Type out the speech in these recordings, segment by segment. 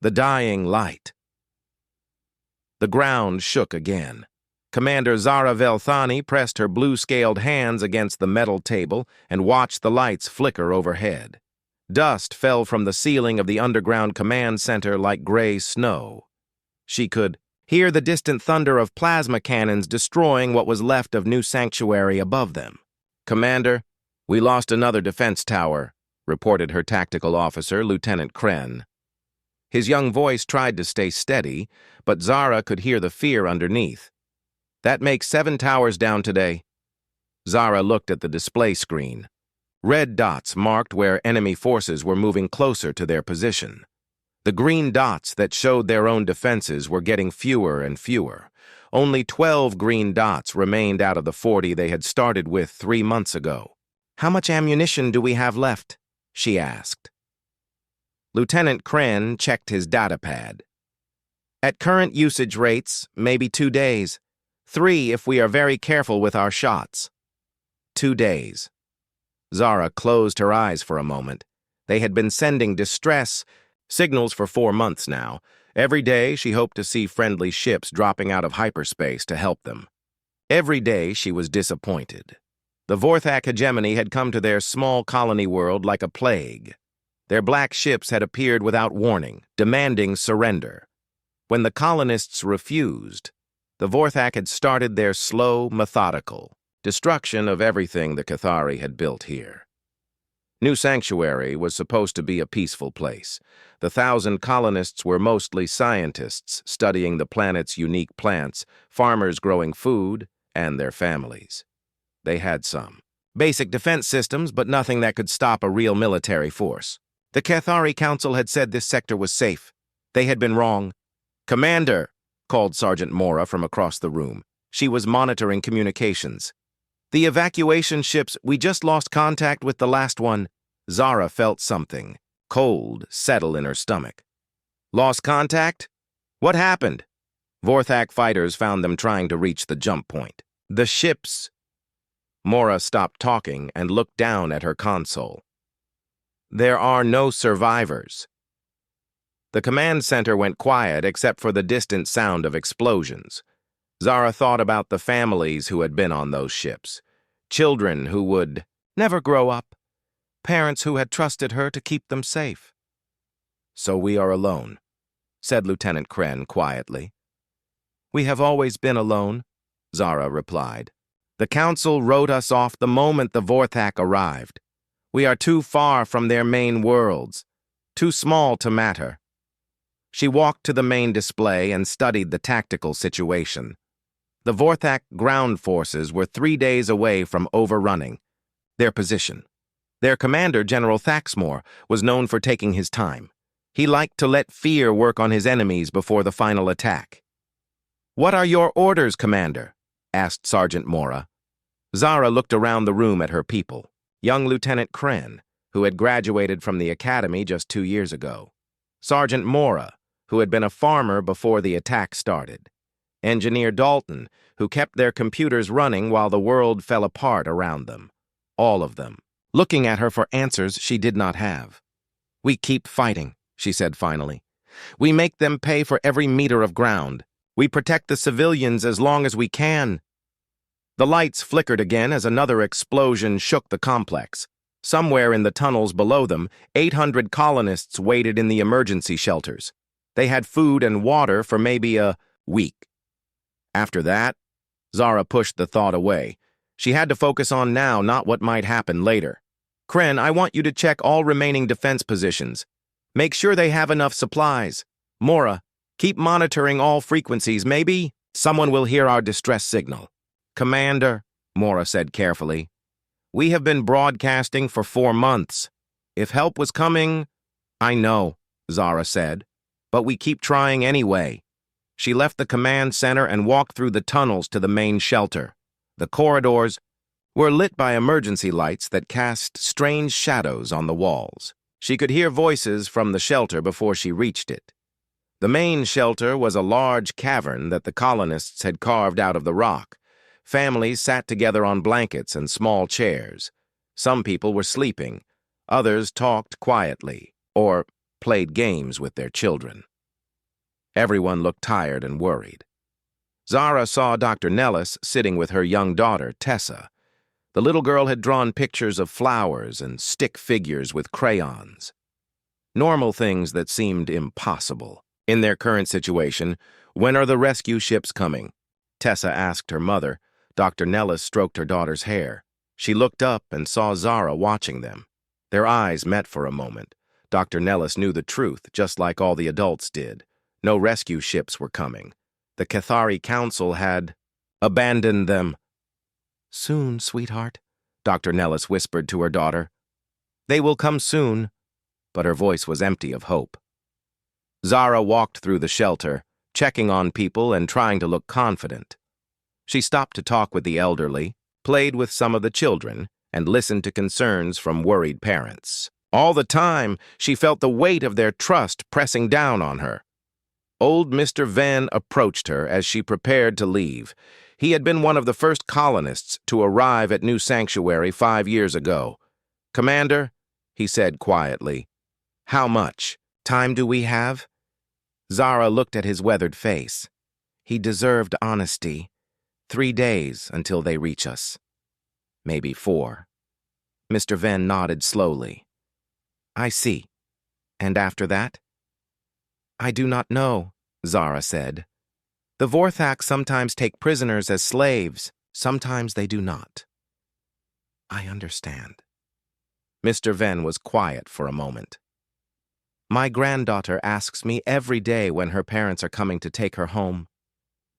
The dying light. The ground shook again. Commander Zara Velthani pressed her blue-scaled hands against the metal table and watched the lights flicker overhead. Dust fell from the ceiling of the underground command center like gray snow. She could hear the distant thunder of plasma cannons destroying what was left of New Sanctuary above them. "Commander, we lost another defense tower," reported her tactical officer, Lieutenant Kren. His young voice tried to stay steady, but Zara could hear the fear underneath. "That makes 7 towers down today." Zara looked at the display screen. Red dots marked where enemy forces were moving closer to their position. The green dots that showed their own defenses were getting fewer and fewer. Only 12 green dots remained out of the 40 they had started with 3 months ago. "How much ammunition do we have left?" she asked. Lieutenant Kren checked his datapad. "At current usage rates, maybe 2 days. 3 if we are very careful with our shots." 2 days. Zara closed her eyes for a moment. They had been sending distress signals for 4 months now. Every day she hoped to see friendly ships dropping out of hyperspace to help them. Every day she was disappointed. The Vorthak hegemony had come to their small colony world like a plague. Their black ships had appeared without warning, demanding surrender. When the colonists refused, the Vorthak had started their slow, methodical destruction of everything the Cathari had built here. New Sanctuary was supposed to be a peaceful place. The 1,000 colonists were mostly scientists studying the planet's unique plants, farmers growing food, and their families. They had some basic defense systems, but nothing that could stop a real military force. The Cathari Council had said this sector was safe. They had been wrong. "Commander," called Sergeant Mora from across the room. She was monitoring communications. "The evacuation ships, we just lost contact with the last one." Zara felt something cold settle in her stomach. "Lost contact? What happened?" "Vorthak fighters found them trying to reach the jump point." "The ships." Mora stopped talking and looked down at her console. "There are no survivors." The command center went quiet except for the distant sound of explosions. Zara thought about the families who had been on those ships. Children who would never grow up. Parents who had trusted her to keep them safe. "So we are alone," said Lieutenant Kren quietly. "We have always been alone," Zara replied. "The Council wrote us off the moment the Vorthak arrived. We are too far from their main worlds, too small to matter." She walked to the main display and studied the tactical situation. The Vorthak ground forces were 3 days away from overrunning their position. Their commander, General Thaxmore, was known for taking his time. He liked to let fear work on his enemies before the final attack. "What are your orders, Commander?" asked Sergeant Mora. Zara looked around the room at her people. Young Lieutenant Kren, who had graduated from the academy just 2 years ago. Sergeant Mora, who had been a farmer before the attack started. Engineer Dalton, who kept their computers running while the world fell apart around them. All of them. Looking at her for answers she did not have. "We keep fighting," she said finally. "We make them pay for every meter of ground. We protect the civilians as long as we can." The lights flickered again as another explosion shook the complex. Somewhere in the tunnels below them, 800 colonists waited in the emergency shelters. They had food and water for maybe a week. After that, Zara pushed the thought away. She had to focus on now, not what might happen later. "Kren, I want you to check all remaining defense positions. Make sure they have enough supplies. Mora, keep monitoring all frequencies. Maybe someone will hear our distress signal." "Commander," Mora said carefully, "we have been broadcasting for 4 months. If help was coming..." "I know," Zara said, "but we keep trying anyway." She left the command center and walked through the tunnels to the main shelter. The corridors were lit by emergency lights that cast strange shadows on the walls. She could hear voices from the shelter before she reached it. The main shelter was a large cavern that the colonists had carved out of the rock. Families sat together on blankets and small chairs. Some people were sleeping. Others talked quietly or played games with their children. Everyone looked tired and worried. Zara saw Dr. Nellis sitting with her young daughter, Tessa. The little girl had drawn pictures of flowers and stick figures with crayons. Normal things that seemed impossible. In their current situation, when are the rescue ships coming? Tessa asked her mother. Dr. Nellis stroked her daughter's hair. She looked up and saw Zara watching them. Their eyes met for a moment. Dr. Nellis knew the truth, just like all the adults did. No rescue ships were coming. The Cathari Council had abandoned them. "Soon, sweetheart," Dr. Nellis whispered to her daughter. "They will come soon," but her voice was empty of hope. Zara walked through the shelter, checking on people and trying to look confident. She stopped to talk with the elderly, played with some of the children, and listened to concerns from worried parents. All the time, she felt the weight of their trust pressing down on her. Old Mr. Venn approached her as she prepared to leave. He had been one of the first colonists to arrive at New Sanctuary 5 years ago. "Commander," he said quietly, "how much time do we have?" Zara looked at his weathered face. He deserved honesty. 3 days until they reach us. Maybe 4. Mr. Venn nodded slowly. "I see. And after that?" "I do not know," Zara said. "The Vorthak sometimes take prisoners as slaves. Sometimes they do not." "I understand." Mr. Venn was quiet for a moment. "My granddaughter asks me every day when her parents are coming to take her home.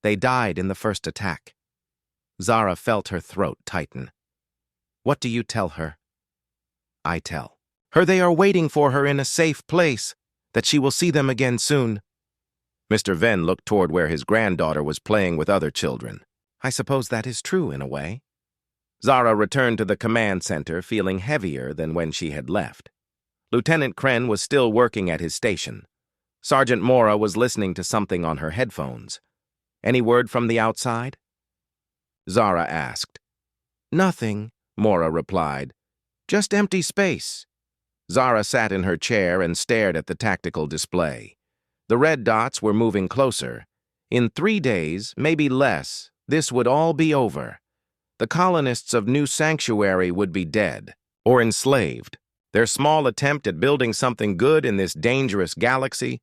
They died in the first attack." Zara felt her throat tighten. "What do you tell her?" "I tell her they are waiting for her in a safe place, that she will see them again soon." Mr. Venn looked toward where his granddaughter was playing with other children. "I suppose that is true in a way." Zara returned to the command center feeling heavier than when she had left. Lieutenant Kren was still working at his station. Sergeant Mora was listening to something on her headphones. "Any word from the outside?" Zara asked. "Nothing," Mora replied. "Just empty space." Zara sat in her chair and stared at the tactical display. The red dots were moving closer. In 3 days, maybe less, this would all be over. The colonists of New Sanctuary would be dead, or enslaved. Their small attempt at building something good in this dangerous galaxy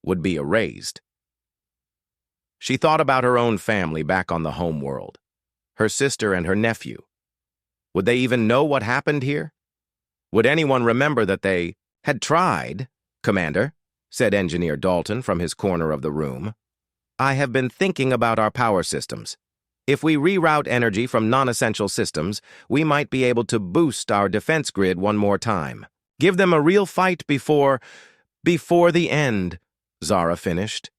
would be erased. She thought about her own family back on the homeworld. Her sister and her nephew. Would they even know what happened here? Would anyone remember that they had tried? "Commander," said Engineer Dalton from his corner of the room, "I have been thinking about our power systems. If we reroute energy from non-essential systems, we might be able to boost our defense grid one more time. Give them a real fight before the end," Zara finished.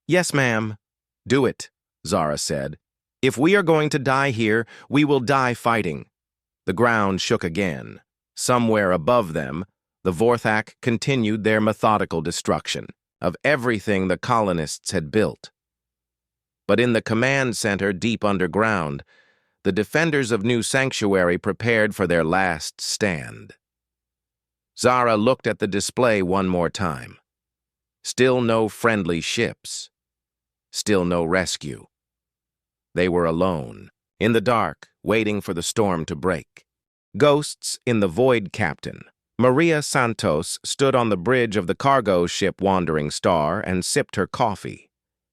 "Yes, ma'am." "Do it," Zara said. "If we are going to die here, we will die fighting." The ground shook again. Somewhere above them, the Vorthak continued their methodical destruction of everything the colonists had built. But in the command center deep underground, the defenders of New Sanctuary prepared for their last stand. Zara looked at the display one more time. Still no friendly ships. Still no rescue. They were alone, in the dark, waiting for the storm to break. Ghosts in the Void Captain. Maria Santos stood on the bridge of the cargo ship Wandering Star and sipped her coffee.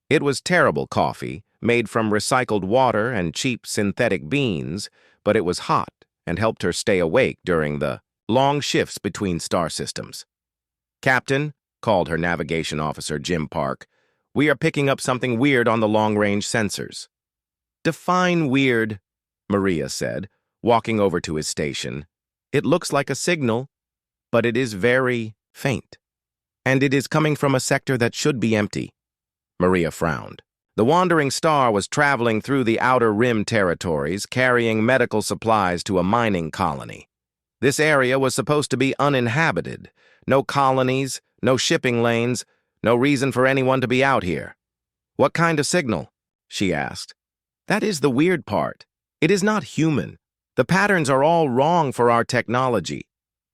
It was terrible coffee, made from recycled water and cheap synthetic beans, but it was hot and helped her stay awake during the long shifts between star systems. "Captain," called her navigation officer Jim Park, "we are picking up something weird on the long-range sensors." "Define weird," Maria said, walking over to his station. "It looks like a signal, but it is very faint. And it is coming from a sector that should be empty." Maria frowned. The Wandering Star was traveling through the Outer Rim territories, carrying medical supplies to a mining colony. This area was supposed to be uninhabited. No colonies, no shipping lanes, no reason for anyone to be out here. "What kind of signal?" she asked. "That is the weird part. It is not human. The patterns are all wrong for our technology."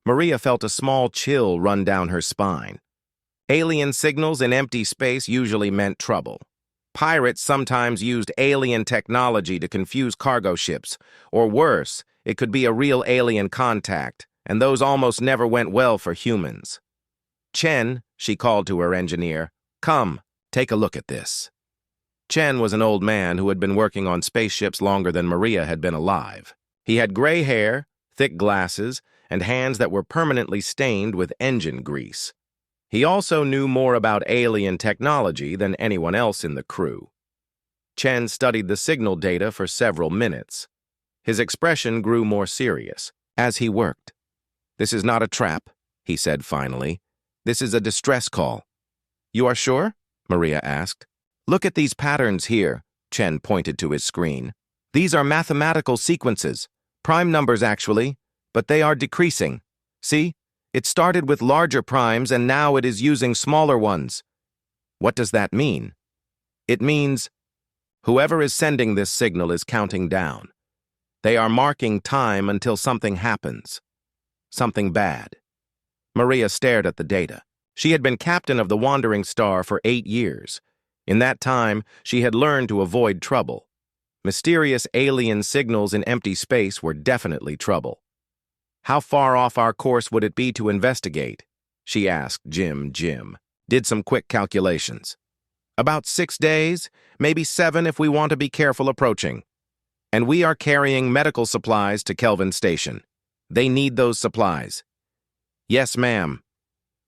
Maria felt a small chill run down her spine. Alien signals in empty space usually meant trouble. Pirates sometimes used alien technology to confuse cargo ships, or worse, it could be a real alien contact, and those almost never went well for humans. Chen, she called to her engineer, come, take a look at this. Chen was an old man who had been working on spaceships longer than Maria had been alive. He had gray hair, thick glasses, and hands that were permanently stained with engine grease. He also knew more about alien technology than anyone else in the crew. Chen studied the signal data for several minutes. His expression grew more serious as he worked. "This is not a trap," he said finally. "This is a distress call." "You are sure?" Maria asked. "Look at these patterns here," Chen pointed to his screen. "These are mathematical sequences, prime numbers actually, but they are decreasing. See? It started with larger primes and now it is using smaller ones." "What does that mean?" "It means whoever is sending this signal is counting down. They are marking time until something happens. Something bad." Maria stared at the data. She had been captain of the Wandering Star for 8 years. In that time, she had learned to avoid trouble. Mysterious alien signals in empty space were definitely trouble. "How far off our course would it be to investigate?" she asked Jim. Did some quick calculations. "About 6 days, maybe 7 if we want to be careful approaching. And we are carrying medical supplies to Kelvin Station. They need those supplies." "Yes, ma'am.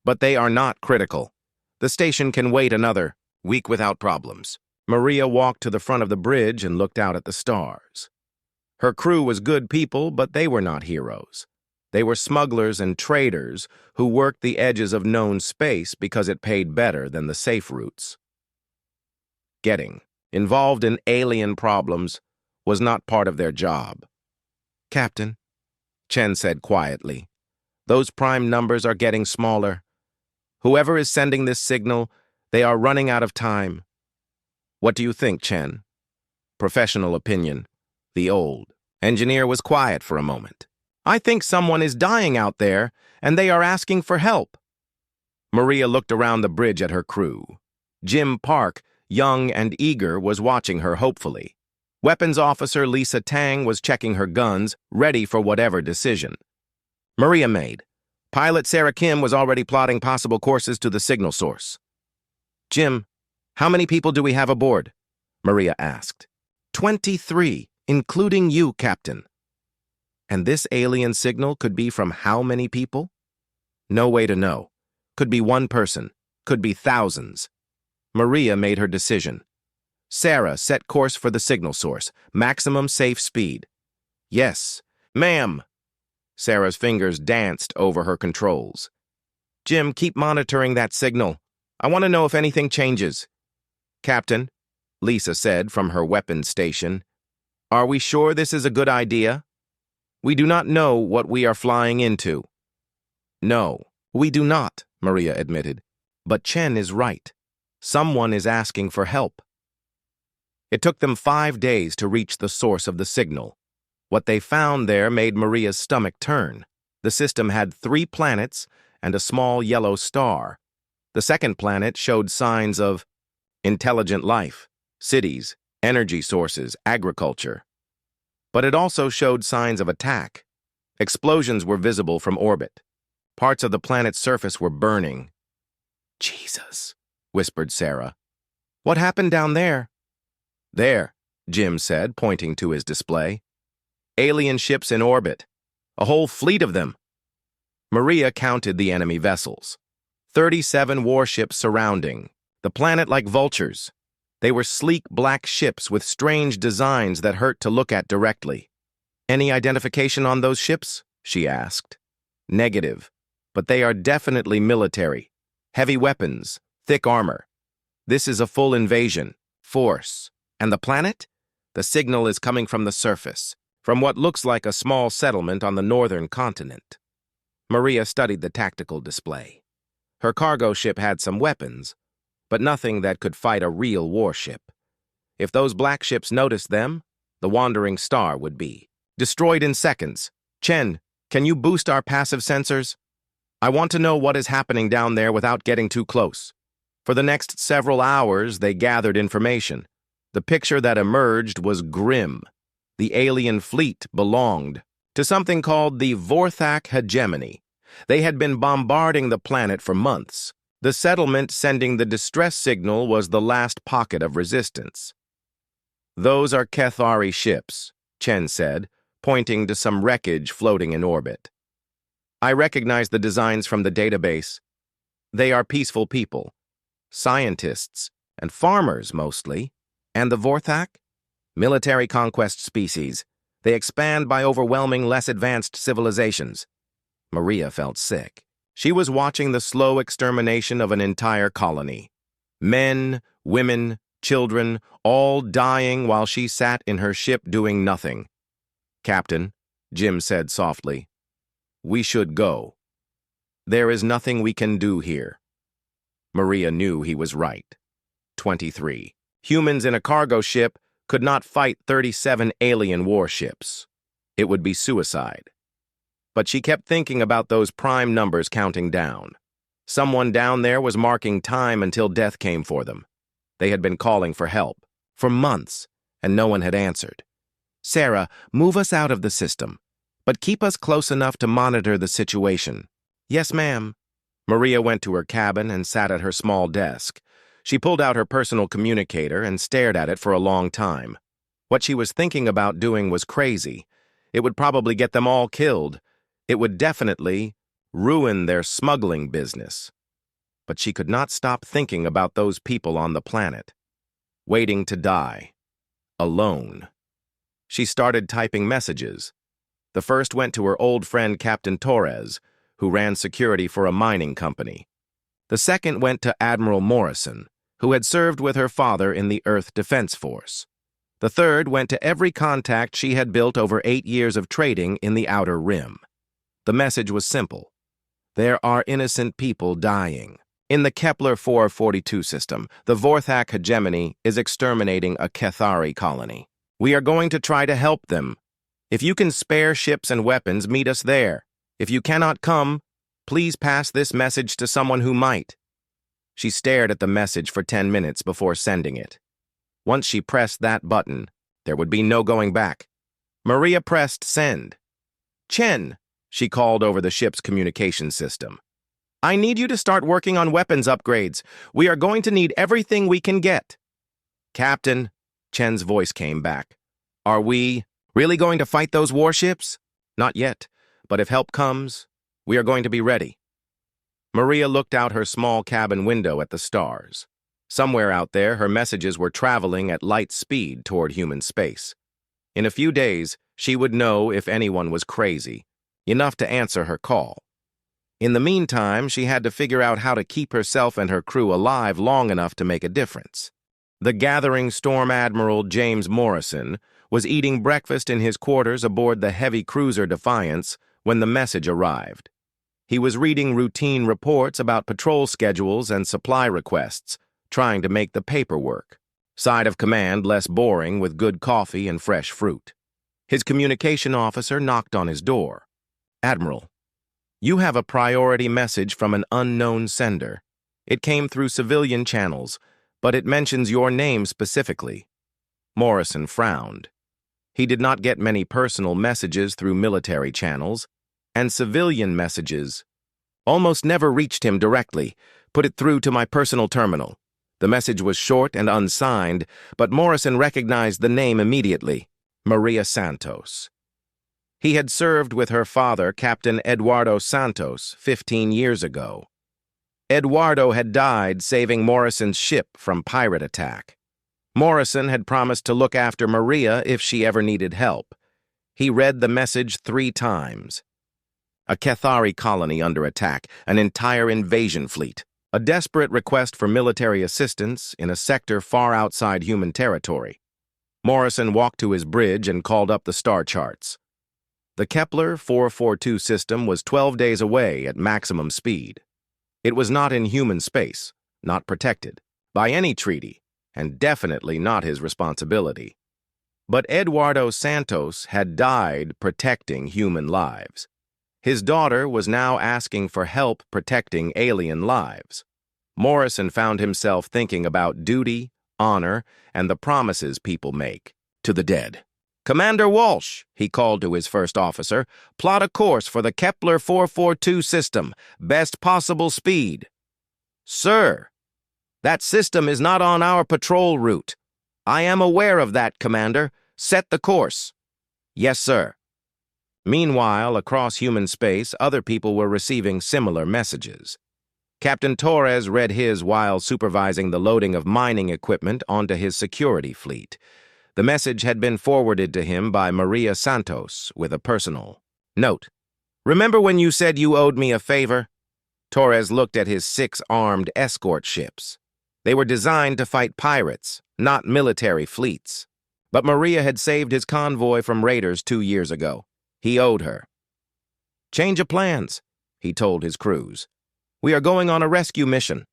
But they are not critical. The station can wait another week without problems." Maria walked to the front of the bridge and looked out at the stars. Her crew was good people, but they were not heroes. They were smugglers and traders who worked the edges of known space because it paid better than the safe routes. Getting involved in alien problems was not part of their job. "Captain," Chen said quietly, "those prime numbers are getting smaller. Whoever is sending this signal, they are running out of time." "What do you think, Chen?" "Professional opinion." The old engineer was quiet for a moment. "I think someone is dying out there, and they are asking for help." Maria looked around the bridge at her crew. Jim Park, young and eager, was watching her hopefully. Weapons Officer Lisa Tang was checking her guns, ready for whatever decision. Maria made. Pilot Sarah Kim was already plotting possible courses to the signal source. "Jim, how many people do we have aboard?" Maria asked. 23, including you, Captain." "And this alien signal could be from how many people?" "No way to know. Could be one person. Could be thousands." Maria made her decision. "Sarah, set course for the signal source. Maximum safe speed." "Yes, ma'am." Sarah's fingers danced over her controls. "Jim, keep monitoring that signal. I want to know if anything changes." "Captain," Lisa said from her weapons station, "are we sure this is a good idea? We do not know what we are flying into." "No, we do not," Maria admitted. "But Chen is right. Someone is asking for help." It took them 5 days to reach the source of the signal. What they found there made Maria's stomach turn. The system had 3 planets and a small yellow star. The second planet showed signs of intelligent life, cities, energy sources, agriculture. But it also showed signs of attack. Explosions were visible from orbit. Parts of the planet's surface were burning. "Jesus," whispered Sarah. "What happened down there?" "There," Jim said, pointing to his display. "Alien ships in orbit. A whole fleet of them." Maria counted the enemy vessels. 37 warships surrounding the planet like vultures. They were sleek black ships with strange designs that hurt to look at directly. "Any identification on those ships?" she asked. "Negative, but they are definitely military. Heavy weapons, thick armor. This is a full invasion. Force. And the planet? The signal is coming from the surface, from what looks like a small settlement on the northern continent." Maria studied the tactical display. Her cargo ship had some weapons, but nothing that could fight a real warship. If those black ships noticed them, the Wandering Star would be destroyed in seconds. "Chen, can you boost our passive sensors?" I want to know what is happening down there without getting too close. For the next several hours, they gathered information. The picture that emerged was grim. The alien fleet belonged to something called the Vorthak hegemony. They had been bombarding the planet for months. The settlement sending the distress signal was the last pocket of resistance. Those are Kethari ships, Chen said, pointing to some wreckage floating in orbit. I recognize the designs from the database. They are peaceful people, scientists, and farmers mostly. And the Vorthak? Military conquest species. They expand by overwhelming less advanced civilizations. Maria felt sick. She was watching the slow extermination of an entire colony. Men, women, children, all dying while she sat in her ship doing nothing. Captain, Jim said softly, we should go. There is nothing we can do here. Maria knew he was right. 23. Humans in a cargo ship could not fight 37 alien warships. It would be suicide. But she kept thinking about those prime numbers counting down. Someone down there was marking time until death came for them. They had been calling for help for months, and no one had answered. Sarah, move us out of the system, but keep us close enough to monitor the situation. Yes, ma'am. Maria went to her cabin and sat at her small desk. She pulled out her personal communicator and stared at it for a long time. What she was thinking about doing was crazy. It would probably get them all killed. It would definitely ruin their smuggling business. But she could not stop thinking about those people on the planet, waiting to die, alone. She started typing messages. The first went to her old friend Captain Torres, who ran security for a mining company. The second went to Admiral Morrison, who had served with her father in the Earth Defense Force. The third went to every contact she had built over 8 years of trading in the Outer Rim. The message was simple. There are innocent people dying. In the Kepler 442 system, the Vorthak hegemony is exterminating a Kethari colony. We are going to try to help them. If you can spare ships and weapons, meet us there. If you cannot come, please pass this message to someone who might. She stared at the message for 10 minutes before sending it. Once she pressed that button, there would be no going back. Maria pressed send. Chen, she called over the ship's communication system. I need you to start working on weapons upgrades. We are going to need everything we can get. Captain, Chen's voice came back. Are we really going to fight those warships? Not yet, but if help comes, we are going to be ready. Maria looked out her small cabin window at the stars. Somewhere out there, her messages were traveling at light speed toward human space. In a few days, she would know if anyone was crazy, enough to answer her call. In the meantime, she had to figure out how to keep herself and her crew alive long enough to make a difference. The gathering Storm Admiral James Morrison was eating breakfast in his quarters aboard the heavy cruiser Defiance when the message arrived. He was reading routine reports about patrol schedules and supply requests, trying to make the paperwork. Side of command less boring with good coffee and fresh fruit. His communication officer knocked on his door. Admiral, you have a priority message from an unknown sender. It came through civilian channels, but it mentions your name specifically. Morrison frowned. He did not get many personal messages through military channels, and civilian messages almost never reached him directly. Put it through to my personal terminal. The message was short and unsigned, but Morrison recognized the name immediately. Maria Santos. He had served with her father, Captain Eduardo Santos, 15 years ago. Eduardo had died saving Morrison's ship from pirate attack. Morrison had promised to look after Maria if she ever needed help. He read the message 3 times. A Kethari colony under attack, an entire invasion fleet, a desperate request for military assistance in a sector far outside human territory. Morrison walked to his bridge and called up the star charts. The Kepler 442 system was 12 days away at maximum speed. It was not in human space, not protected, by any treaty, and definitely not his responsibility. But Eduardo Santos had died protecting human lives. His daughter was now asking for help protecting alien lives. Morrison found himself thinking about duty, honor, and the promises people make to the dead. "Commander Walsh," he called to his first officer, "plot a course for the Kepler 442 system, best possible speed." "Sir, that system is not on our patrol route." "I am aware of that, Commander. Set the course." "Yes, sir." Meanwhile, across human space, other people were receiving similar messages. Captain Torres read his while supervising the loading of mining equipment onto his security fleet. The message had been forwarded to him by Maria Santos with a personal note. "Remember when you said you owed me a favor?" Torres looked at his 6 armed escort ships. They were designed to fight pirates, not military fleets. But Maria had saved his convoy from raiders 2 years ago. He owed her. "Change of plans," he told his crews. "We are going on a rescue mission."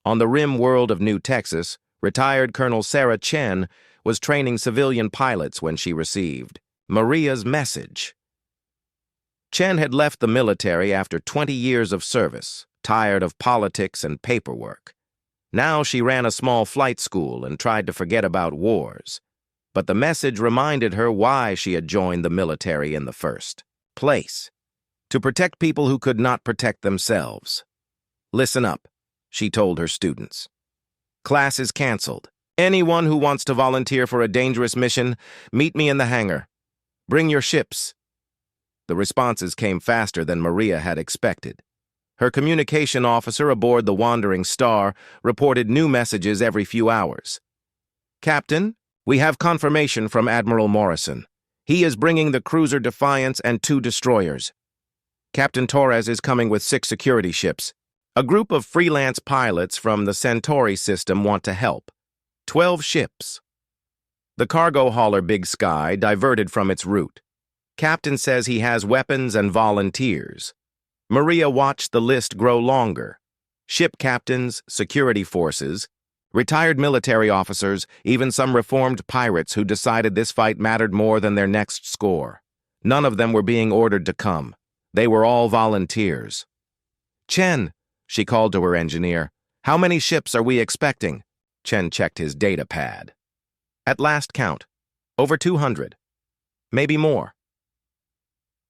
On the rim world of New Texas, retired Colonel Sarah Chen was training civilian pilots when she received Maria's message. Chen had left the military after 20 years of service, tired of politics and paperwork. Now she ran a small flight school and tried to forget about wars. But the message reminded her why she had joined the military in the first place: to protect people who could not protect themselves. "Listen up," she told her students. "Class is canceled. Anyone who wants to volunteer for a dangerous mission, meet me in the hangar. Bring your ships." The responses came faster than Maria had expected. Her communication officer aboard the Wandering Star reported new messages every few hours. "Captain, we have confirmation from Admiral Morrison. He is bringing the cruiser Defiance and 2 destroyers. Captain Torres is coming with 6 security ships. A group of freelance pilots from the Centauri system want to help. 12 ships." The cargo hauler Big Sky diverted from its route. "Captain says he has weapons and volunteers." Maria watched the list grow longer. Ship captains, security forces, retired military officers, even some reformed pirates who decided this fight mattered more than their next score. None of them were being ordered to come. They were all volunteers. "Chen," she called to her engineer, "how many ships are we expecting?" Chen checked his data pad. "At last count, over 200. Maybe more."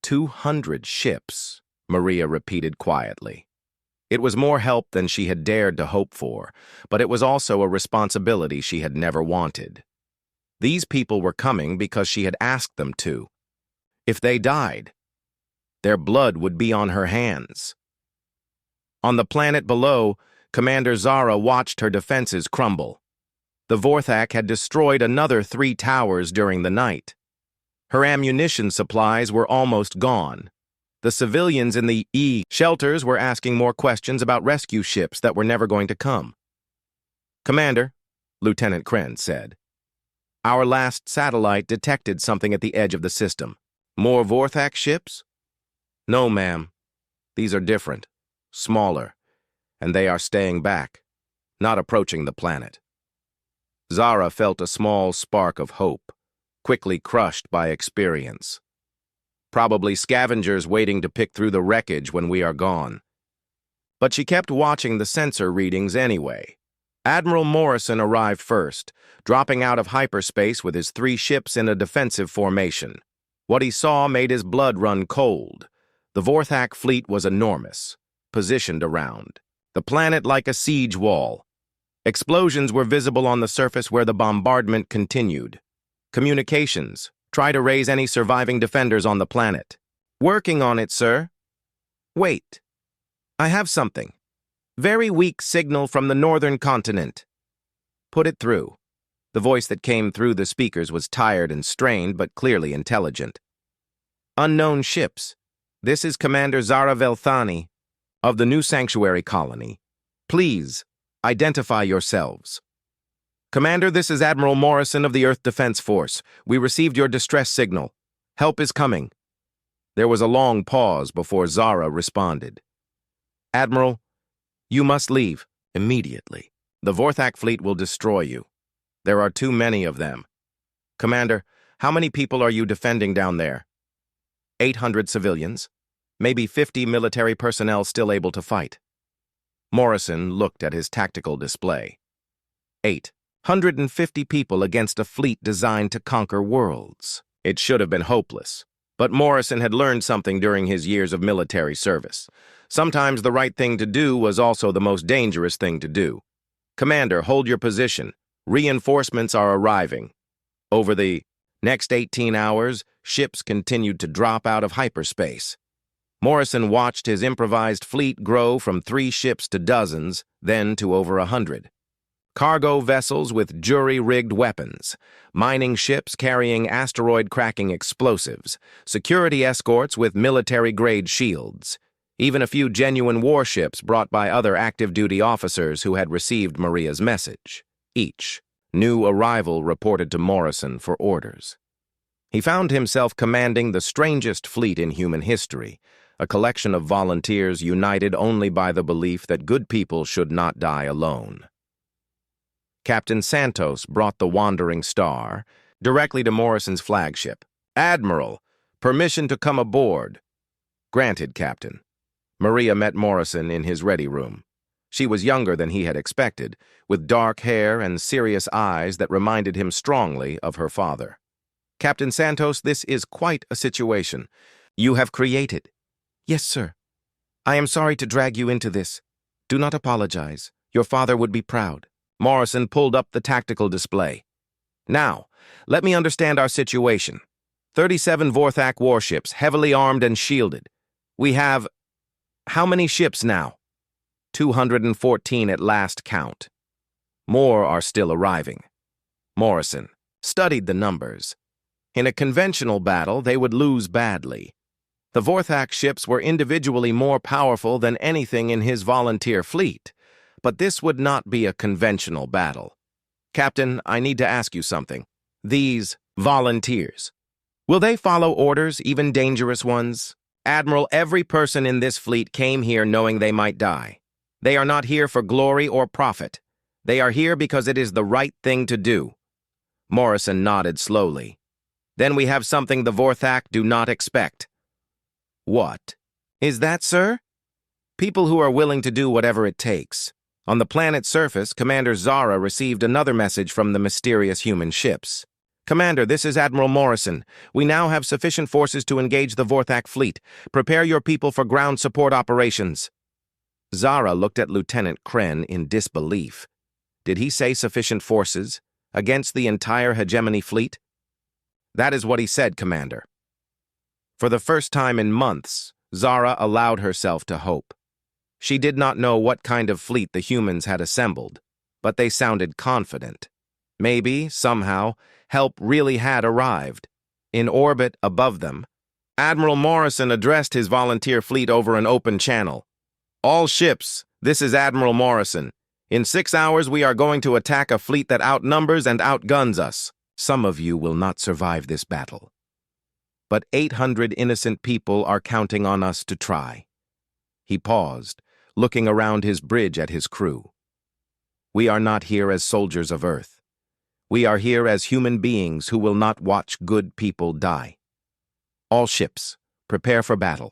200 ships, Maria repeated quietly. It was more help than she had dared to hope for, but it was also a responsibility she had never wanted. These people were coming because she had asked them to. If they died, their blood would be on her hands. On the planet below, Commander Zara watched her defenses crumble. The Vorthak had destroyed another 3 towers during the night. Her ammunition supplies were almost gone. The civilians in the shelters were asking more questions about rescue ships that were never going to come. "Commander," Lieutenant Kren said, "our last satellite detected something at the edge of the system. More Vorthak ships?" "No, ma'am. These are different, smaller, and they are staying back, not approaching the planet." Zara felt a small spark of hope, quickly crushed by experience. "Probably scavengers waiting to pick through the wreckage when we are gone." But she kept watching the sensor readings anyway. Admiral Morrison arrived first, dropping out of hyperspace with his 3 ships in a defensive formation. What he saw made his blood run cold. The Vorthak fleet was enormous, positioned around the planet like a siege wall. Explosions were visible on the surface where the bombardment continued. "Communications. Try to raise any surviving defenders on the planet." "Working on it, sir." "Wait. I have something. Very weak signal from the northern continent." "Put it through." The voice that came through the speakers was tired and strained, but clearly intelligent. "Unknown ships. This is Commander Zara Velthani of the new sanctuary colony. Please, identify yourselves." "Commander, this is Admiral Morrison of the Earth Defense Force. We received your distress signal. Help is coming." There was a long pause before Zara responded. "Admiral, you must leave immediately. The Vorthak fleet will destroy you. There are too many of them." "Commander, how many people are you defending down there?" 800 civilians. Maybe 50 military personnel still able to fight. Morrison looked at his tactical display. 850 people against a fleet designed to conquer worlds. It should have been hopeless. But Morrison had learned something during his years of military service. Sometimes the right thing to do was also the most dangerous thing to do. Commander, hold your position. Reinforcements are arriving. Over the next 18 hours, ships continued to drop out of hyperspace. Morrison watched his improvised fleet grow from 3 ships to dozens, then to over 100. Cargo vessels with jury-rigged weapons, mining ships carrying asteroid-cracking explosives, security escorts with military-grade shields, even a few genuine warships brought by other active-duty officers who had received Maria's message. Each new arrival reported to Morrison for orders. He found himself commanding the strangest fleet in human history, a collection of volunteers united only by the belief that good people should not die alone. Captain Santos brought the Wandering Star directly to Morrison's flagship. "Admiral, permission to come aboard." "Granted, Captain." Maria met Morrison in his ready room. She was younger than he had expected, with dark hair and serious eyes that reminded him strongly of her father. "Captain Santos, this is quite a situation you have created." "Yes, sir. I am sorry to drag you into this. Do not apologize. Your father would be proud." Morrison pulled up the tactical display. "Now, let me understand our situation. 37 Vorthak warships, heavily armed and shielded. We have how many ships now?" 214 at last count. More are still arriving. Morrison studied the numbers. In a conventional battle, they would lose badly. The Vorthak ships were individually more powerful than anything in his volunteer fleet. But this would not be a conventional battle. "Captain, I need to ask you something. These volunteers, will they follow orders, even dangerous ones?" "Admiral, every person in this fleet came here knowing they might die. They are not here for glory or profit. They are here because it is the right thing to do." Morrison nodded slowly. "Then we have something the Vorthak do not expect." "What is that, sir?" "People who are willing to do whatever it takes." On the planet's surface, Commander Zara received another message from the mysterious human ships. "Commander, this is Admiral Morrison. We now have sufficient forces to engage the Vorthak fleet. Prepare your people for ground support operations." Zara looked at Lieutenant Kren in disbelief. Did he say sufficient forces against the entire hegemony fleet? "That is what he said, Commander." For the first time in months, Zara allowed herself to hope. She did not know what kind of fleet the humans had assembled, but they sounded confident. Maybe, somehow, help really had arrived. In orbit above them, Admiral Morrison addressed his volunteer fleet over an open channel. "All ships, this is Admiral Morrison. In 6 hours we are going to attack a fleet that outnumbers and outguns us. Some of you will not survive this battle. But 800 innocent people are counting on us to try." He paused, looking around his bridge at his crew. "We are not here as soldiers of Earth. We are here as human beings who will not watch good people die. All ships, prepare for battle."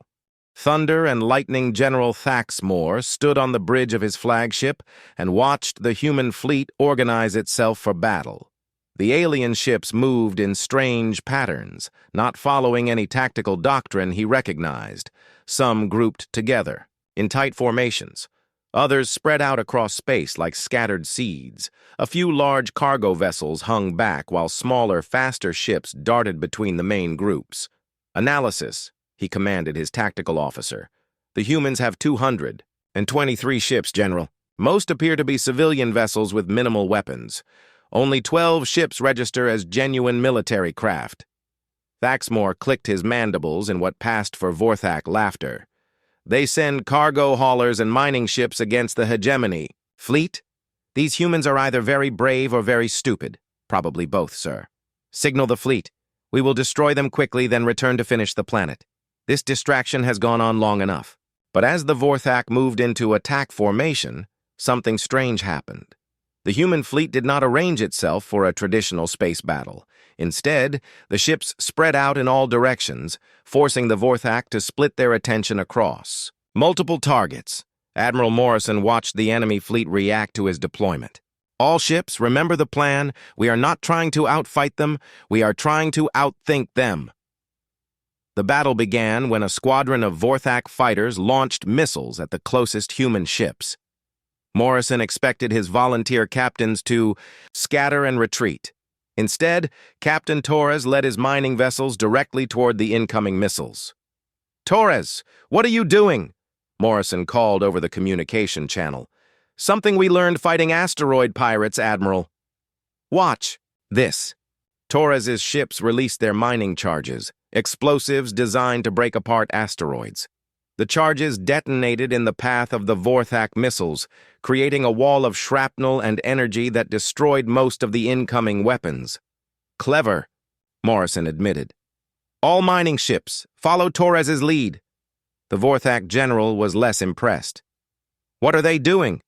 Thunder and Lightning General Thaxmore stood on the bridge of his flagship and watched the human fleet organize itself for battle. The alien ships moved in strange patterns, not following any tactical doctrine he recognized, some grouped together in tight formations, others spread out across space like scattered seeds. A few large cargo vessels hung back while smaller, faster ships darted between the main groups. "Analysis," he commanded his tactical officer. "The humans have 223 ships, General. Most appear to be civilian vessels with minimal weapons. Only 12 ships register as genuine military craft." Thaxmore clicked his mandibles in what passed for Vorthak laughter. "They send cargo haulers and mining ships against the hegemony fleet? These humans are either very brave or very stupid. Probably both, sir. Signal the fleet. We will destroy them quickly, then return to finish the planet. This distraction has gone on long enough." But as the Vorthak moved into attack formation, something strange happened. The human fleet did not arrange itself for a traditional space battle. Instead, the ships spread out in all directions, forcing the Vorthak to split their attention across multiple targets. Admiral Morrison watched the enemy fleet react to his deployment. All ships, remember the plan. We are not trying to outfight them. We are trying to outthink them. The battle began when a squadron of Vorthak fighters launched missiles at the closest human ships. Morrison expected his volunteer captains to scatter and retreat. Instead, Captain Torres led his mining vessels directly toward the incoming missiles. "Torres, what are you doing?" Morrison called over the communication channel. "Something we learned fighting asteroid pirates, Admiral." "Watch this." Torres's ships released their mining charges, explosives designed to break apart asteroids. The charges detonated in the path of the Vorthak missiles, creating a wall of shrapnel and energy that destroyed most of the incoming weapons. "Clever," Morrison admitted. "All mining ships, follow Torres's lead." The Vorthak general was less impressed. "What are they doing?"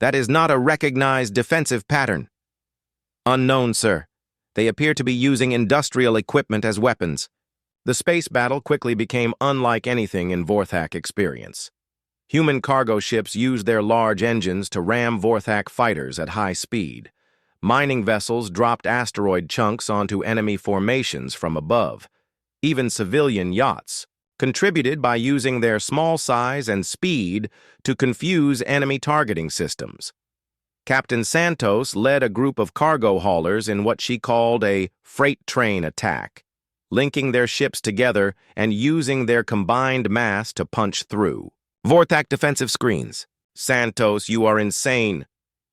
"That is not a recognized defensive pattern." "Unknown, sir. They appear to be using industrial equipment as weapons." The space battle quickly became unlike anything in Vorthak experience. Human cargo ships used their large engines to ram Vorthak fighters at high speed. Mining vessels dropped asteroid chunks onto enemy formations from above. Even civilian yachts contributed by using their small size and speed to confuse enemy targeting systems. Captain Santos led a group of cargo haulers in what she called a freight train attack, linking their ships together and using their combined mass to punch through. "Vorthak defensive screens." "Santos, you are insane,"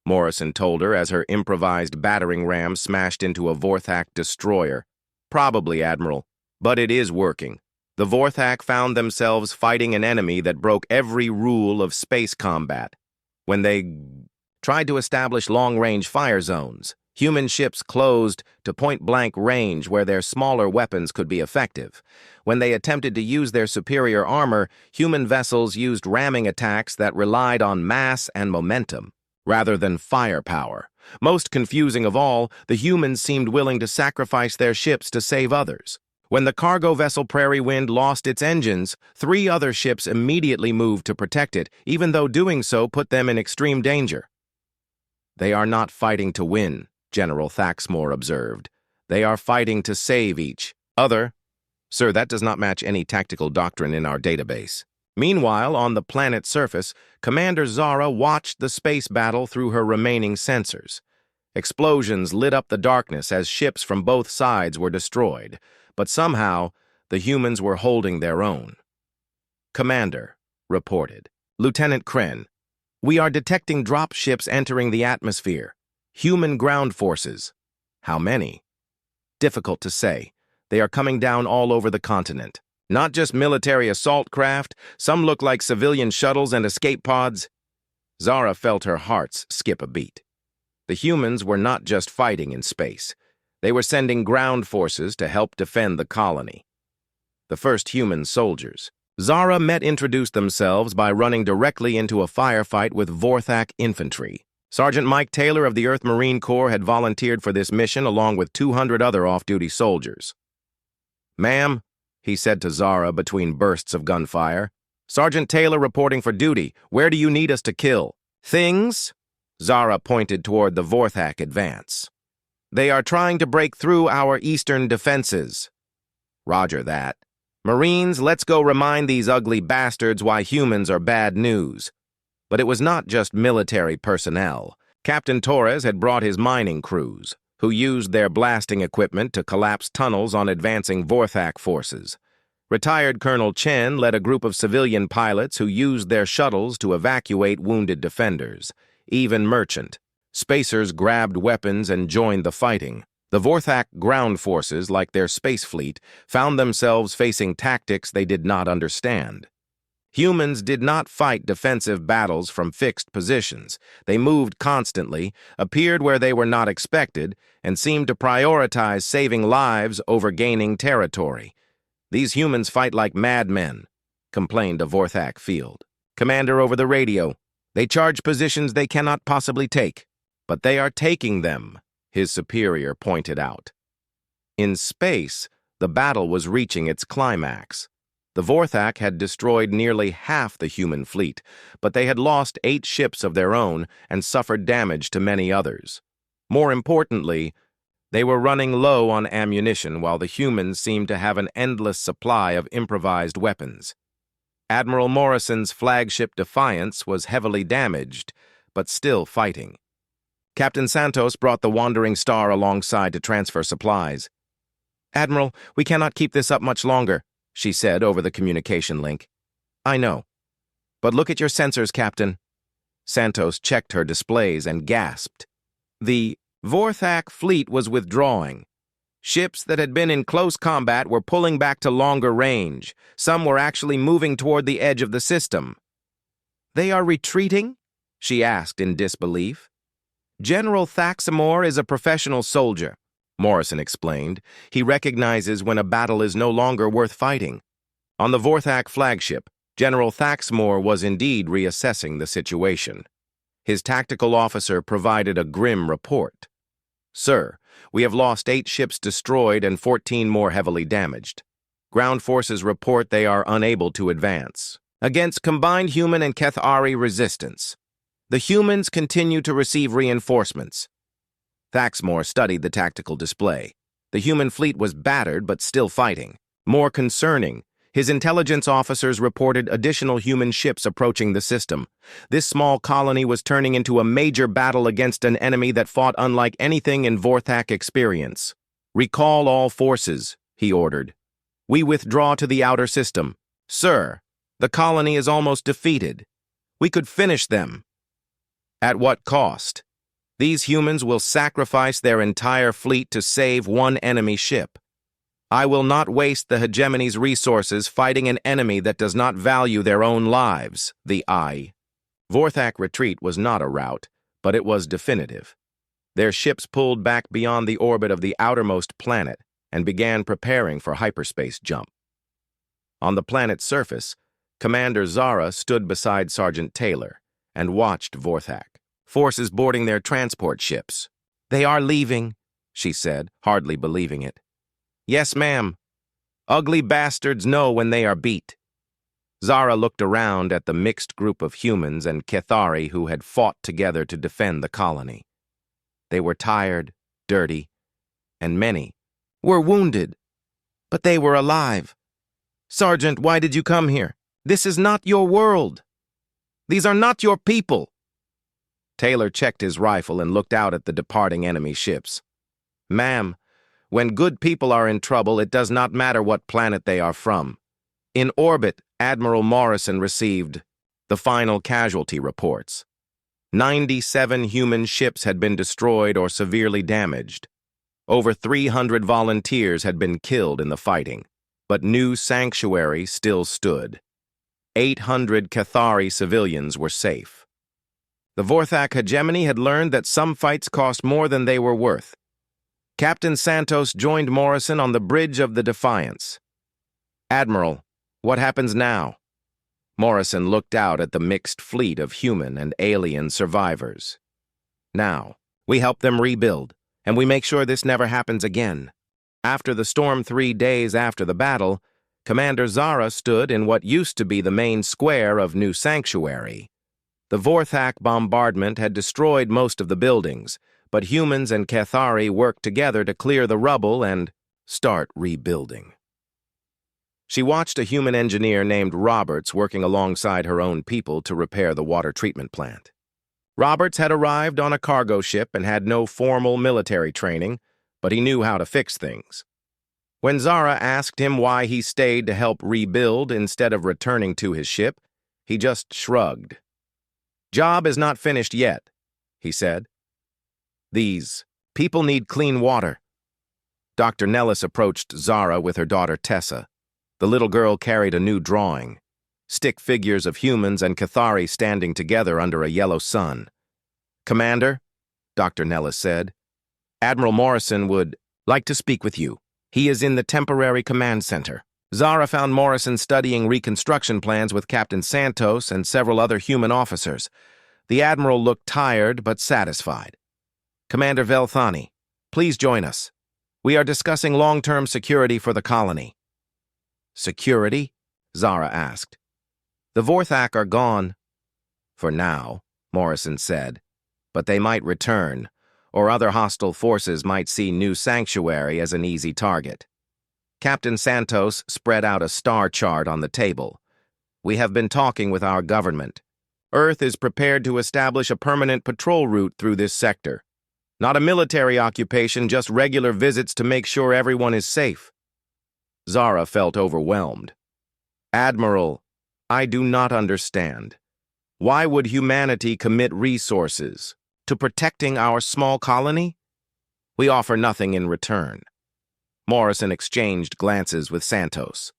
Morrison told her as her improvised battering ram smashed into a Vorthak destroyer. "Probably, Admiral, but it is working." The Vorthak found themselves fighting an enemy that broke every rule of space combat. When they tried to establish long-range fire zones, human ships closed to point-blank range where their smaller weapons could be effective. When they attempted to use their superior armor, human vessels used ramming attacks that relied on mass and momentum, rather than firepower. Most confusing of all, the humans seemed willing to sacrifice their ships to save others. When the cargo vessel Prairie Wind lost its engines, 3 other ships immediately moved to protect it, even though doing so put them in extreme danger. "They are not fighting to win," General Thaxmore observed. "They are fighting to save each other." "Sir, that does not match any tactical doctrine in our database." Meanwhile, on the planet's surface, Commander Zara watched the space battle through her remaining sensors. Explosions lit up the darkness as ships from both sides were destroyed, but somehow the humans were holding their own. "Commander," reported Lieutenant Kren, "we are detecting drop ships entering the atmosphere. Human ground forces." "How many?" "Difficult to say. They are coming down all over the continent. Not just military assault craft, some look like civilian shuttles and escape pods." Zara felt her heart skip a beat. The humans were not just fighting in space. They were sending ground forces to help defend the colony. The first human soldiers. Zara introduced themselves by running directly into a firefight with Vorthak infantry. Sergeant Mike Taylor of the Earth Marine Corps had volunteered for this mission along with 200 other off-duty soldiers. "Ma'am," he said to Zara between bursts of gunfire. "Sergeant Taylor reporting for duty. Where do you need us to kill?" "Things?" Zara pointed toward the Vorthak advance. "They are trying to break through our eastern defenses." "Roger that. Marines, let's go remind these ugly bastards why humans are bad news." But it was not just military personnel. Captain Torres had brought his mining crews, who used their blasting equipment to collapse tunnels on advancing Vorthak forces. Retired Colonel Chen led a group of civilian pilots who used their shuttles to evacuate wounded defenders. Even Merchant. Spacers grabbed weapons and joined the fighting. The Vorthak ground forces, like their space fleet, found themselves facing tactics they did not understand. Humans did not fight defensive battles from fixed positions. They moved constantly, appeared where they were not expected, and seemed to prioritize saving lives over gaining territory. "These humans fight like madmen," complained a Vorthak field commander over the radio. "They charge positions they cannot possibly take." But they are taking them, his superior pointed out. In space, the battle was reaching its climax. The Vorthak had destroyed nearly half the human fleet, but they had lost 8 ships of their own and suffered damage to many others. More importantly, they were running low on ammunition while the humans seemed to have an endless supply of improvised weapons. Admiral Morrison's flagship Defiance was heavily damaged, but still fighting. Captain Santos brought the Wandering Star alongside to transfer supplies. "Admiral, we cannot keep this up much longer," she said over the communication link. "I know. But look at your sensors, Captain." Santos checked her displays and gasped. The Vorthak fleet was withdrawing. Ships that had been in close combat were pulling back to longer range. Some were actually moving toward the edge of the system. "They are retreating?" she asked in disbelief. "General Thaxamore is a professional soldier," Morrison explained. "He recognizes when a battle is no longer worth fighting." On the Vorthak flagship, General Thaxamore was indeed reassessing the situation. His tactical officer provided a grim report. "Sir, we have lost 8 ships destroyed and 14 more heavily damaged. Ground forces report they are unable to advance against combined human and Kethari resistance. The humans continue to receive reinforcements." Thaxamore studied the tactical display. The human fleet was battered but still fighting. More concerning, his intelligence officers reported additional human ships approaching the system. This small colony was turning into a major battle against an enemy that fought unlike anything in Vorthak experience. "Recall all forces," he ordered. "We withdraw to the outer system. Sir, the colony is almost defeated. We could finish them." "At what cost? These humans will sacrifice their entire fleet to save one enemy ship. I will not waste the hegemony's resources fighting an enemy that does not value their own lives," the Vorthak retreat was not a rout, but it was definitive. Their ships pulled back beyond the orbit of the outermost planet and began preparing for hyperspace jump. On the planet's surface, Commander Zara stood beside Sergeant Taylor and watched Vorthak forces boarding their transport ships. "They are leaving," she said, hardly believing it. "Yes, ma'am. Ugly bastards know when they are beat." Zara looked around at the mixed group of humans and Kethari who had fought together to defend the colony. They were tired, dirty, and many were wounded, but they were alive. "Sergeant, why did you come here? This is not your world. These are not your people." Taylor checked his rifle and looked out at the departing enemy ships. "Ma'am, when good people are in trouble, it does not matter what planet they are from." In orbit, Admiral Morrison received the final casualty reports. 97 human ships had been destroyed or severely damaged. Over 300 volunteers had been killed in the fighting, but New Sanctuary still stood. 800 Kethari civilians were safe. The Vorthak hegemony had learned that some fights cost more than they were worth. Captain Santos joined Morrison on the bridge of the Defiance. "Admiral, what happens now?" Morrison looked out at the mixed fleet of human and alien survivors. "Now, we help them rebuild, and we make sure this never happens again." After the storm 3 days after the battle, Commander Zara stood in what used to be the main square of New Sanctuary. The Vorthak bombardment had destroyed most of the buildings, but humans and Kethari worked together to clear the rubble and start rebuilding. She watched a human engineer named Roberts working alongside her own people to repair the water treatment plant. Roberts had arrived on a cargo ship and had no formal military training, but he knew how to fix things. When Zara asked him why he stayed to help rebuild instead of returning to his ship, he just shrugged. "Job is not finished yet," he said. "These people need clean water." Dr. Nellis approached Zara with her daughter Tessa. The little girl carried a new drawing, stick figures of humans and Kethari standing together under a yellow sun. "Commander," Dr. Nellis said, "Admiral Morrison would like to speak with you. He is in the temporary command center." Zara found Morrison studying reconstruction plans with Captain Santos and several other human officers. The Admiral looked tired but satisfied. Commander Velthani, please join us. We are discussing long-term security for the colony. Security? Zara asked. The Vorthak are gone. For now, Morrison said. But they might return, or other hostile forces might see New Sanctuary as an easy target. Captain Santos spread out a star chart on the table. We have been talking with our government. Earth is prepared to establish a permanent patrol route through this sector. Not a military occupation, just regular visits to make sure everyone is safe. Zara felt overwhelmed. Admiral, I do not understand. Why would humanity commit resources to protecting our small colony? We offer nothing in return. Morrison exchanged glances with Santos.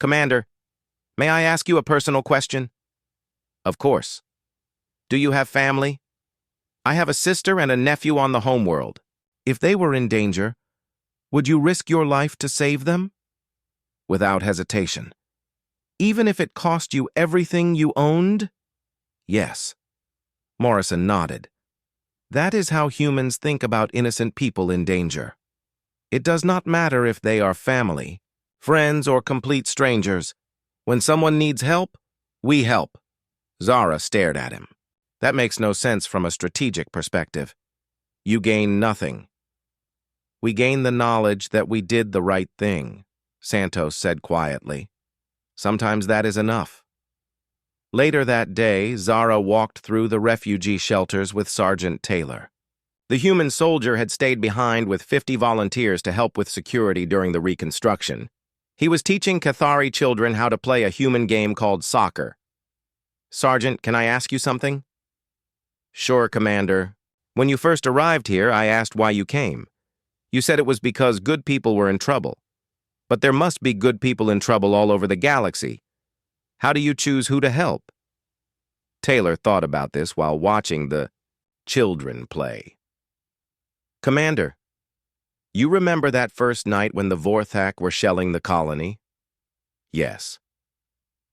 Commander, may I ask you a personal question? Of course. Do you have family? I have a sister and a nephew on the homeworld. If they were in danger, would you risk your life to save them? Without hesitation. Even if it cost you everything you owned? Yes. Morrison nodded. That is how humans think about innocent people in danger. It does not matter if they are family, friends, or complete strangers. When someone needs help, we help. Zara stared at him. That makes no sense from a strategic perspective. You gain nothing. We gain the knowledge that we did the right thing, Santos said quietly. Sometimes that is enough. Later that day, Zara walked through the refugee shelters with Sergeant Taylor. The human soldier had stayed behind with 50 volunteers to help with security during the reconstruction. He was teaching Cathari children how to play a human game called soccer. Sergeant, can I ask you something? Sure, Commander. When you first arrived here, I asked why you came. You said it was because good people were in trouble. But there must be good people in trouble all over the galaxy. How do you choose who to help? Taylor thought about this while watching the children play. Commander, you remember that first night when the Vorthak were shelling the colony? Yes.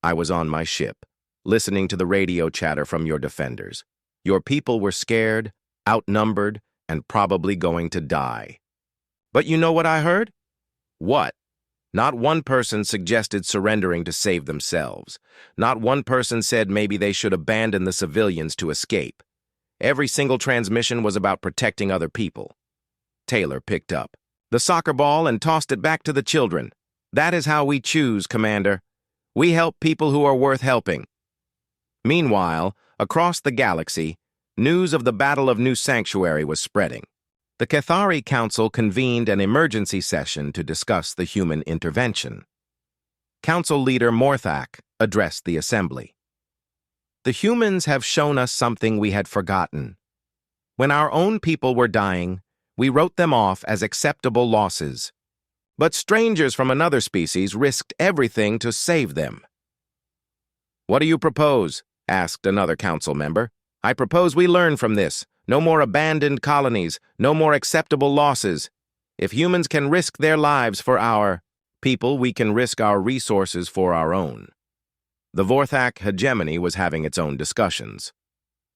I was on my ship, listening to the radio chatter from your defenders. Your people were scared, outnumbered, and probably going to die. But you know what I heard? What? Not one person suggested surrendering to save themselves. Not one person said maybe they should abandon the civilians to escape. Every single transmission was about protecting other people. Taylor picked up the soccer ball and tossed it back to the children. That is how we choose, Commander. We help people who are worth helping. Meanwhile, across the galaxy, news of the Battle of New Sanctuary was spreading. The Cathari Council convened an emergency session to discuss the human intervention. Council leader Morthak addressed the assembly. The humans have shown us something we had forgotten. When our own people were dying, we wrote them off as acceptable losses. But strangers from another species risked everything to save them. What do you propose? Asked another council member. I propose we learn from this. No more abandoned colonies, no more acceptable losses. If humans can risk their lives for our people, we can risk our resources for our own. The Vorthak hegemony was having its own discussions.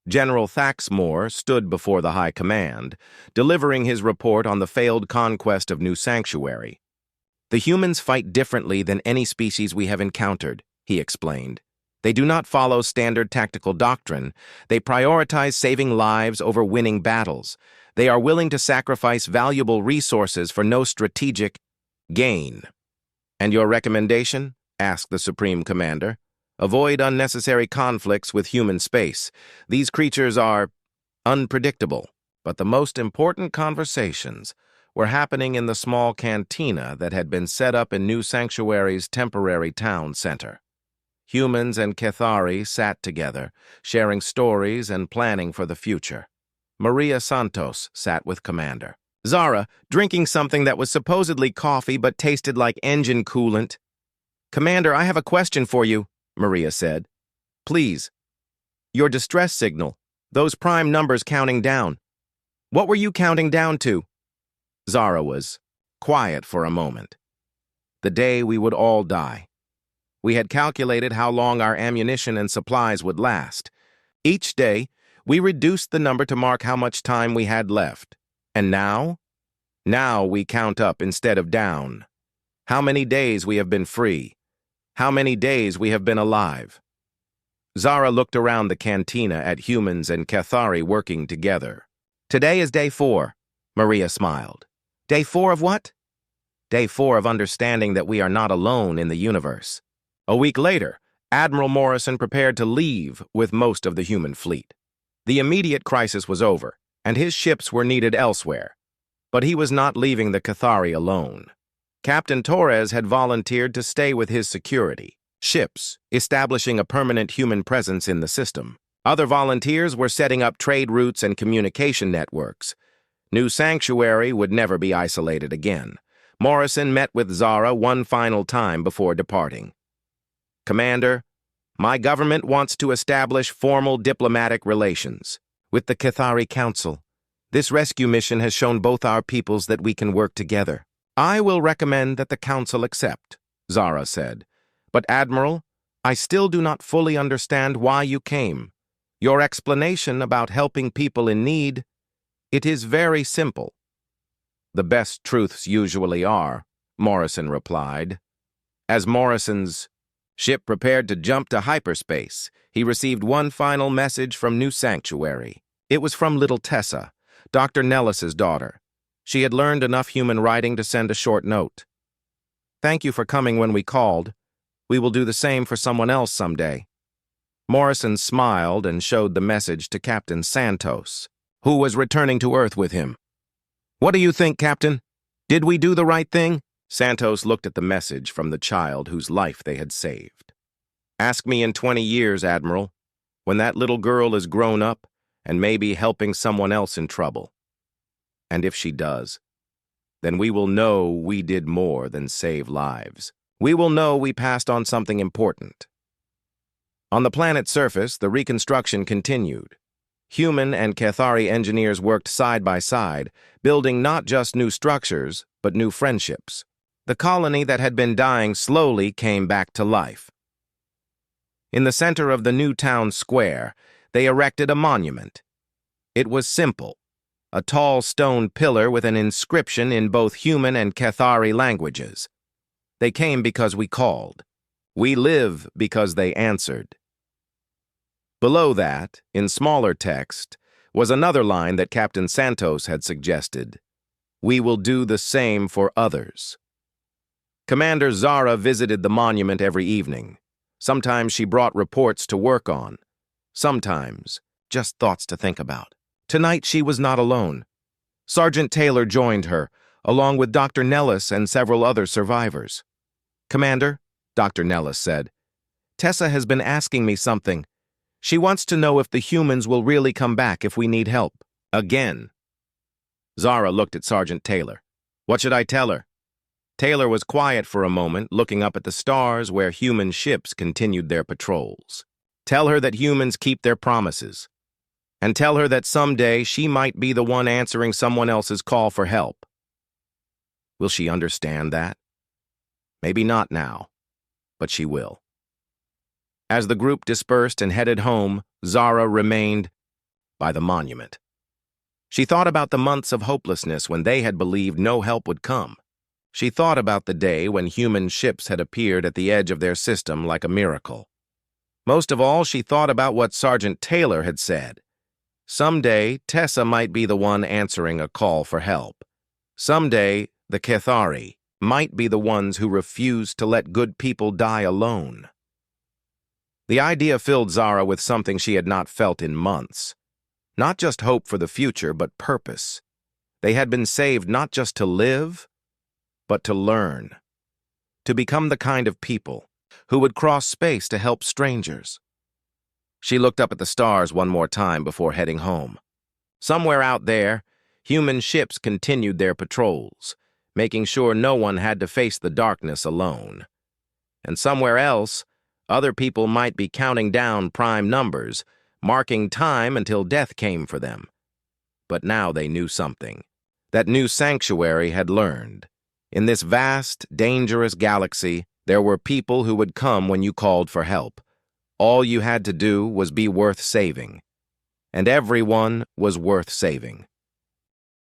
General Thaxmore stood before the High Command, delivering his report on the failed conquest of New Sanctuary. The humans fight differently than any species we have encountered, he explained. They do not follow standard tactical doctrine. They prioritize saving lives over winning battles. They are willing to sacrifice valuable resources for no strategic gain. And your recommendation? Asked the Supreme Commander. Avoid unnecessary conflicts with human space. These creatures are unpredictable, but the most important conversations were happening in the small cantina that had been set up in New Sanctuary's temporary town center. Humans and Cathari sat together, sharing stories and planning for the future. Maria Santos sat with Commander. Zara, drinking something that was supposedly coffee but tasted like engine coolant. Commander, I have a question for you, Maria said. Please. Your distress signal. Those prime numbers counting down. What were you counting down to? Zara was quiet for a moment. The day we would all die. We had calculated how long our ammunition and supplies would last. Each day, We reduced the number to mark how much time we had left. And now? Now we count up instead of down. How many days we have been free. How many days we have been alive. Zara looked around the cantina at humans and Cathari working together. Today is day 4, Maria smiled. Day 4 of what? Day 4 of understanding that we are not alone in the universe. A week later, Admiral Morrison prepared to leave with most of the human fleet. The immediate crisis was over, and his ships were needed elsewhere. But he was not leaving the Cathari alone. Captain Torres had volunteered to stay with his security ships, establishing a permanent human presence in the system. Other volunteers were setting up trade routes and communication networks. New Sanctuary would never be isolated again. Morrison met with Zara one final time before departing. Commander, my government wants to establish formal diplomatic relations with the Cathari Council. This rescue mission has shown both our peoples that we can work together. I will recommend that the Council accept, Zara said. But, Admiral, I still do not fully understand why you came. Your explanation about helping people in need, it is very simple. The best truths usually are, Morrison replied. As Morrison's ship prepared to jump to hyperspace, he received one final message from New Sanctuary. It was from little Tessa, Dr. Nellis's daughter. She had learned enough human writing to send a short note. Thank you for coming when we called. We will do the same for someone else someday. Morrison smiled and showed the message to Captain Santos, who was returning to Earth with him. What do you think, Captain? Did we do the right thing? Santos looked at the message from the child whose life they had saved. Ask me in 20 years, Admiral, when that little girl is grown up and maybe helping someone else in trouble. And if she does, then we will know we did more than save lives. We will know we passed on something important. On the planet's surface, the reconstruction continued. Human and Cathari engineers worked side by side, building not just new structures, but new friendships. The colony that had been dying slowly came back to life. In the center of the new town square, they erected a monument. It was simple, a tall stone pillar with an inscription in both human and Cathari languages. They came because we called. We live because they answered. Below that, in smaller text, was another line that Captain Santos had suggested. We will do the same for others. Commander Zara visited the monument every evening. Sometimes she brought reports to work on. Sometimes, just thoughts to think about. Tonight she was not alone. Sergeant Taylor joined her, along with Dr. Nellis and several other survivors. Commander, Dr. Nellis said, Tessa has been asking me something. She wants to know if the humans will really come back if we need help. Again. Zara looked at Sergeant Taylor. What should I tell her? Taylor was quiet for a moment, looking up at the stars where human ships continued their patrols. Tell her that humans keep their promises. And tell her that someday she might be the one answering someone else's call for help. Will she understand that? Maybe not now, but she will. As the group dispersed and headed home, Zara remained by the monument. She thought about the months of hopelessness when they had believed no help would come. She thought about the day when human ships had appeared at the edge of their system like a miracle. Most of all, she thought about what Sergeant Taylor had said. Someday, Tessa might be the one answering a call for help. Someday, the Cathari might be the ones who refused to let good people die alone. The idea filled Zara with something she had not felt in months. Not just hope for the future, but purpose. They had been saved not just to live, but to learn. To become the kind of people who would cross space to help strangers. She looked up at the stars one more time before heading home. Somewhere out there, human ships continued their patrols, making sure no one had to face the darkness alone. And somewhere else, other people might be counting down prime numbers, marking time until death came for them. But now they knew something. That New Sanctuary had learned. In this vast, dangerous galaxy, there were people who would come when you called for help. All you had to do was be worth saving. and everyone was worth saving.